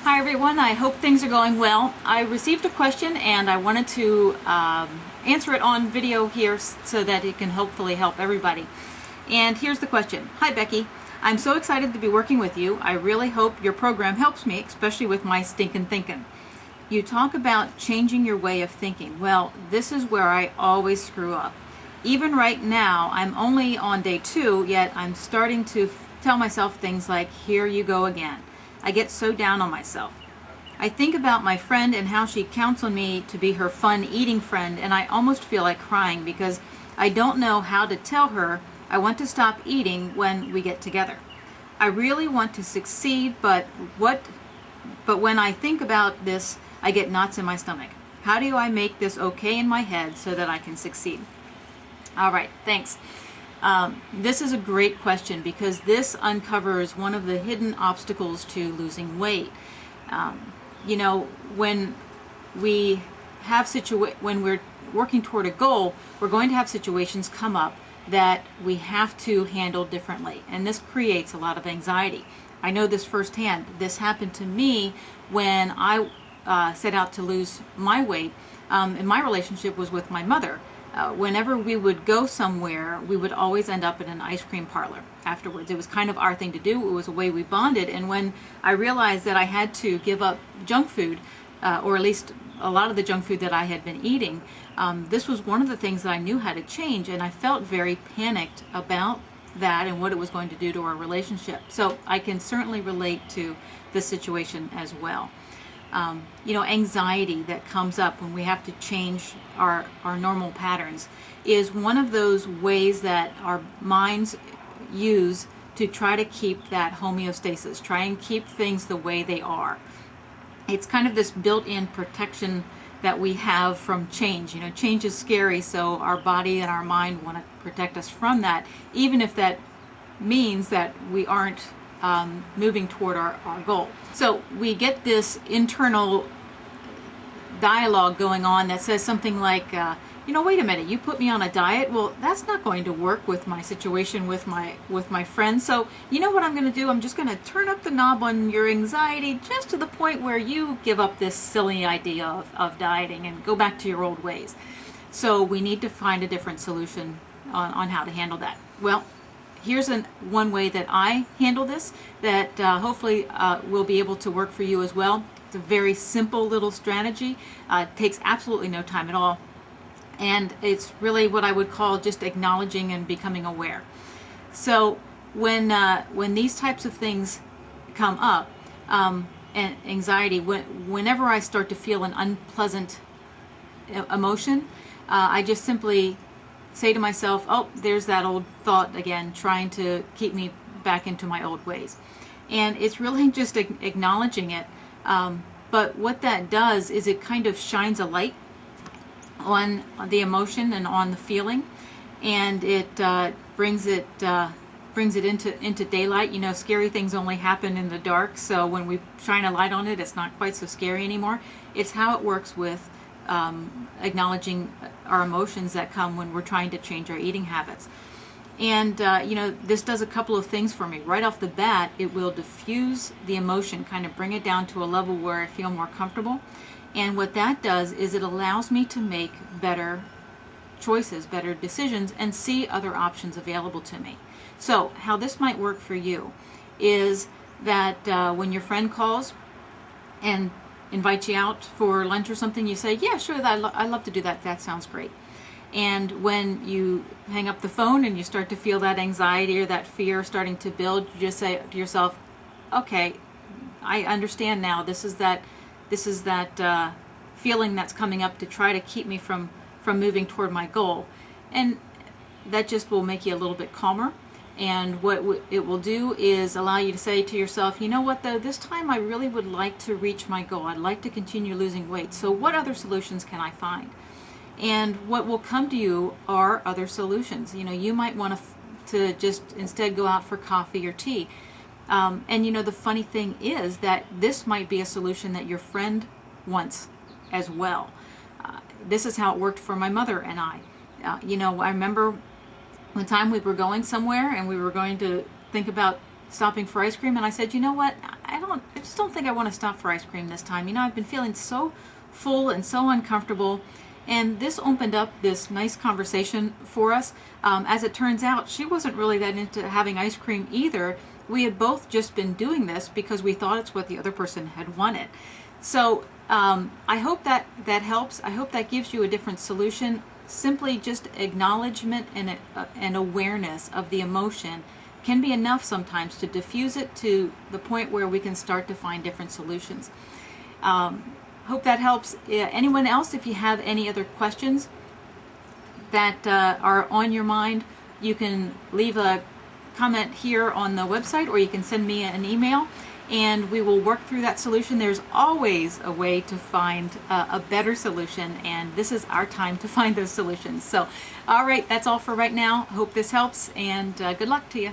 Hi everyone, I hope things are going well. I received a question and I wanted to answer it on video here so that it can hopefully help everybody. And here's the question. Hi Becky, I'm so excited to be working with you. I really hope your program helps me, especially with my stinking thinking. You talk about changing your way of thinking. Well, this is where I always screw up. Even right now, I'm only on day 2, yet I'm starting to tell myself things like, here you go again. I get so down on myself. I think about my friend and how she counts on me to be her fun eating friend, and I almost feel like crying because I don't know how to tell her I want to stop eating when we get together. I really want to succeed, but when I think about this, I get knots in my stomach. How do I make this okay in my head so that I can succeed? All right, thanks. This is a great question because this uncovers one of the hidden obstacles to losing weight. When we have when we're working toward a goal, we're going to have situations come up that we have to handle differently, and this creates a lot of anxiety. I know this firsthand. This happened to me when I set out to lose my weight, and my relationship was with my mother. Whenever we would go somewhere, we would always end up in an ice cream parlor afterwards. It was kind of our thing to do. It was a way we bonded. And when I realized that I had to give up junk food, or at least a lot of the junk food that I had been eating, this was one of the things that I knew how to change. And I felt very panicked about that and what it was going to do to our relationship. So I can certainly relate to this situation as well. Anxiety that comes up when we have to change our normal patterns is one of those ways that our minds use to try to keep that homeostasis, try and keep things the way they are. It's kind of this built-in protection that we have from change. Change is scary, so our body and our mind want to protect us from that, even if that means that we aren't moving toward our goal. So we get this internal dialogue going on that says something like, wait a minute, you put me on a diet? Well, that's not going to work with my situation with my friends. So you know what I'm going to do? I'm just going to turn up the knob on your anxiety just to the point where you give up this silly idea of dieting and go back to your old ways. So we need to find a different solution on how to handle that. Well, here's one way that I handle this that hopefully will be able to work for you as well. It's a very simple little strategy. It takes absolutely no time at all. And it's really what I would call just acknowledging and becoming aware. So when these types of things come up, and anxiety, whenever I start to feel an unpleasant emotion, I just simply say to myself, oh, there's that old thought again, trying to keep me back into my old ways. And it's really just acknowledging it. But what that does is it kind of shines a light on the emotion and on the feeling, and it brings it into daylight. Scary things only happen in the dark, so when we shine a light on it, it's not quite so scary anymore. It's how it works with acknowledging our emotions that come when we're trying to change our eating habits. And this does a couple of things for me. Right off the bat, it will diffuse the emotion, kind of bring it down to a level where I feel more comfortable. And what that does is it allows me to make better choices, better decisions, and see other options available to me. So how this might work for you is that when your friend calls and invite you out for lunch or something, you say, yeah, sure, I'd love to do that. That sounds great. And when you hang up the phone and you start to feel that anxiety or that fear starting to build, you just say to yourself, okay, I understand now. This is that feeling that's coming up to try to keep me from moving toward my goal. And that just will make you a little bit calmer. And what it will do is allow you to say to yourself, you know what though, this time I really would like to reach my goal. I'd like to continue losing weight. So what other solutions can I find? And what will come to you are other solutions. You might want to just instead go out for coffee or tea. And the funny thing is that this might be a solution that your friend wants as well. This is how it worked for my mother and I. I remember one time we were going somewhere and we were going to think about stopping for ice cream, and I said, you know what, it just don't think I want to stop for ice cream this time. You know, I've been feeling so full and so uncomfortable. And this opened up this nice conversation for us. As it turns out, she wasn't really that into having ice cream either. We had both just been doing this because we thought it's what the other person had wanted. So I hope that helps. I hope that gives you a different solution. Simply just acknowledgement and awareness of the emotion can be enough sometimes to diffuse it to the point where we can start to find different solutions. Hope that helps. Anyone else, if you have any other questions that are on your mind, you can leave a comment here on the website, or you can send me an email and we will work through that solution. There's always a way to find a better solution, and this is our time to find those solutions. So, all right, that's all for right now. Hope this helps, and good luck to you.